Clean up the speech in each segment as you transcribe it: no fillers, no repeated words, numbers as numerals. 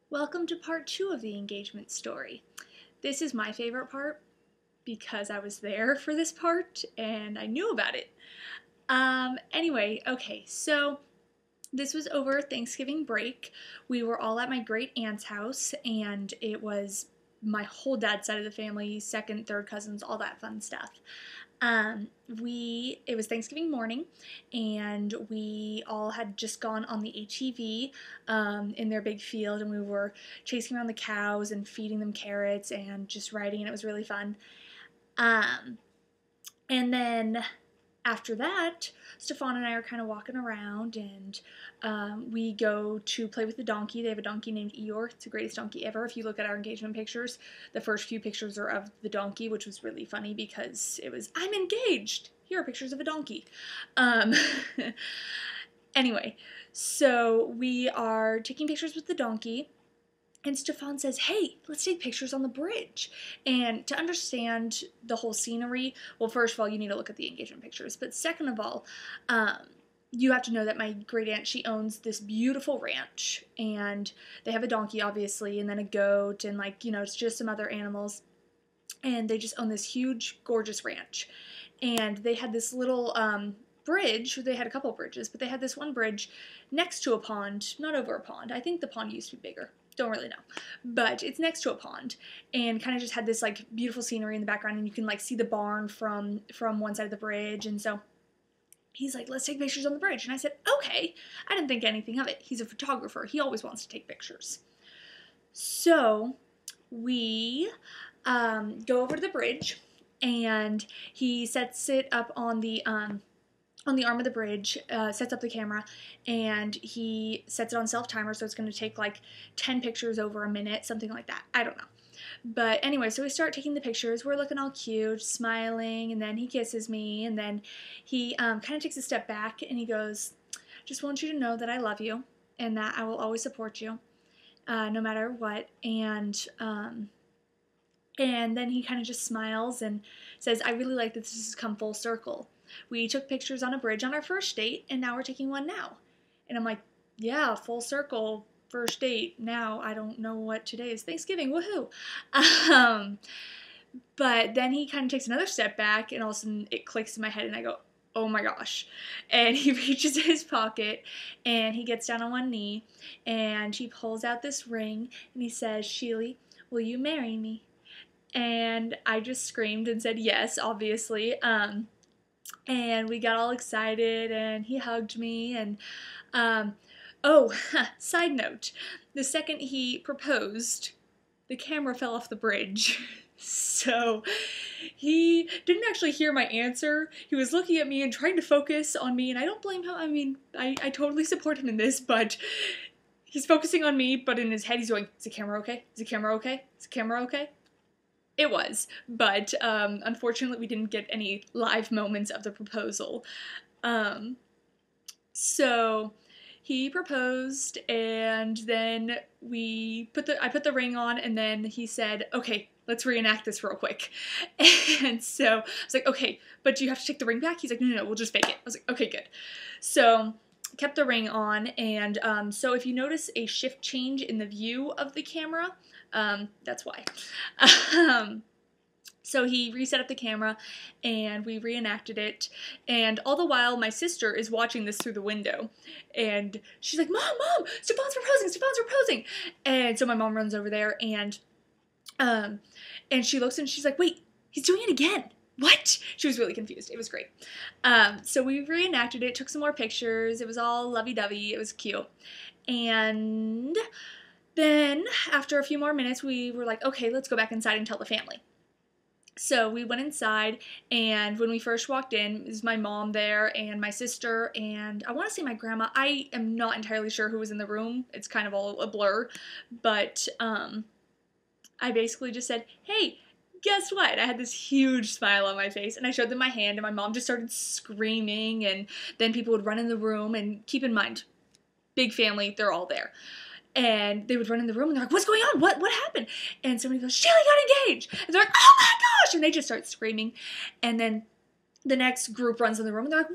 Welcome to part 2 of the engagement story. This is my favorite part because I was there for this part and I knew about it. Anyway, okay, so this was over Thanksgiving break. We were all at my great aunt's house and it was my whole dad's side of the family, second, third cousins, all that fun stuff. It was Thanksgiving morning, and we all had just gone on the HEV in their big field, and we were chasing around the cows and feeding them carrots and just riding, and it was really fun. And then after that, Staphon and I are kind of walking around, and we go to play with the donkey. They have a donkey named Eeyore. It's the greatest donkey ever. If you look at our engagement pictures, the first few pictures are of the donkey, which was really funny because it was, I'm engaged! Here are pictures of a donkey. Anyway, so we are taking pictures with the donkey, and Staphon says, hey, let's take pictures on the bridge. And to understand the whole scenery, well, first of all, you need to look at the engagement pictures. But second of all, you have to know that my great aunt, she owns this beautiful ranch. And they have a donkey, obviously, and then a goat, and it's just some other animals. And they just own this huge, gorgeous ranch. And they had this little bridge. They had a couple bridges, but they had this one bridge next to a pond, not over a pond. I think the pond used to be bigger. Don't really know, but it's next to a pond, and kind of just had this beautiful scenery in the background, and you can see the barn from one side of the bridge. And so he's like, let's take pictures on the bridge. And I said, okay. I didn't think anything of it. He's a photographer. He always wants to take pictures. So we go over to the bridge, and he sets it up on the arm of the bridge, sets up the camera, and he sets it on self-timer, so it's going to take 10 pictures over a minute, something like that. I don't know. But anyway, so we start taking the pictures. We're looking all cute, smiling, and then he kisses me, and then he kind of takes a step back, and he goes, just want you to know that I love you, and that I will always support you, no matter what. And then he kind of just smiles and says, I really like that this has come full circle. We took pictures on a bridge on our first date, and now we're taking one now. And I'm like, yeah, full circle, first date, now. I don't know what today is. Thanksgiving, woohoo! But then he kind of takes another step back, and all of a sudden it clicks in my head, and I go, oh my gosh. And he reaches in his pocket, and he gets down on one knee, and he pulls out this ring, and he says, Sheley, will you marry me? And I just screamed and said yes, obviously. And we got all excited, and he hugged me, and, side note, the second he proposed, the camera fell off the bridge. So he didn't actually hear my answer. He was looking at me and trying to focus on me, and I don't blame him. I mean, I totally support him in this, but he's focusing on me, but in his head he's going, is the camera okay? Is the camera okay? Is the camera okay? It was, but unfortunately we didn't get any live moments of the proposal. So he proposed, and then I put the ring on, and then he said, okay, let's reenact this real quick. And so I was like, okay, but do you have to take the ring back? He's like, no, we'll just fake it. I was like, okay, good. So kept the ring on, and so if you notice a shift change in the view of the camera, that's why. So he reset up the camera, and we reenacted it, and all the while my sister is watching this through the window, and she's like, Mom, Staphon's proposing, and so my mom runs over there, and she looks, and she's like, wait, he's doing it again. What? She was really confused. It was great. So we reenacted it, took some more pictures. It was all lovey-dovey. It was cute. And then after a few more minutes, we were like, okay, let's go back inside and tell the family. So we went inside, and when we first walked in, it was my mom there, and my sister, and I want to say my grandma. I am not entirely sure who was in the room. It's kind of all a blur. But I basically just said, hey, guess what? I had this huge smile on my face, and I showed them my hand, and my mom just started screaming, and then people would run in the room, and keep in mind, big family, they're all there. And they would run in the room, and they're like, what's going on? What happened? And somebody goes, Sheley got engaged! And they're like, oh my gosh! And they just start screaming. And then the next group runs in the room, and they're like,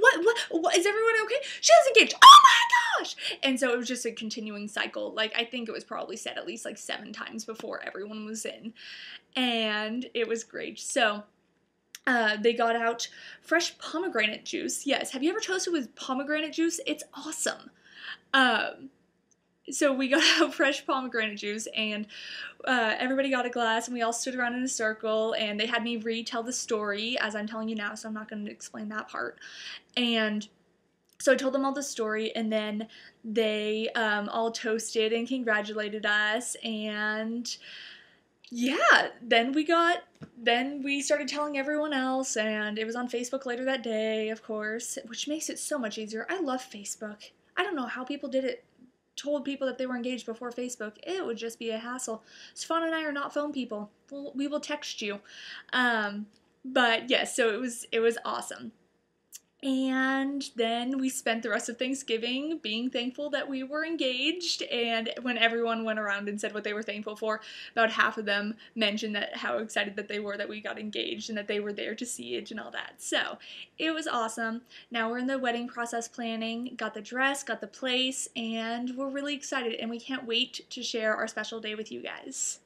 what? Is everyone okay? Sheley's engaged! Oh my gosh. And so it was just a continuing cycle. Like, I think it was probably said at least like 7 times before everyone was in. And it was great. So they got out fresh pomegranate juice. Yes, have you ever toasted with pomegranate juice? It's awesome. So we got out fresh pomegranate juice, and everybody got a glass, and we all stood around in a circle, and they had me retell the story as I'm telling you now, so I'm not going to explain that part. And so I told them all the story, and then they all toasted and congratulated us, and yeah, then we started telling everyone else, and it was on Facebook later that day, of course, which makes it so much easier. I love Facebook. I don't know how people told people that they were engaged before Facebook. It would just be a hassle. Staphon and I are not phone people. We will text you. But yes, so it was awesome. And then we spent the rest of Thanksgiving being thankful that we were engaged, and when everyone went around and said what they were thankful for, about half of them mentioned that how excited that they were that we got engaged and that they were there to see it and all that. So it was awesome. Now we're in the wedding process planning, got the dress, got the place, and we're really excited, and we can't wait to share our special day with you guys.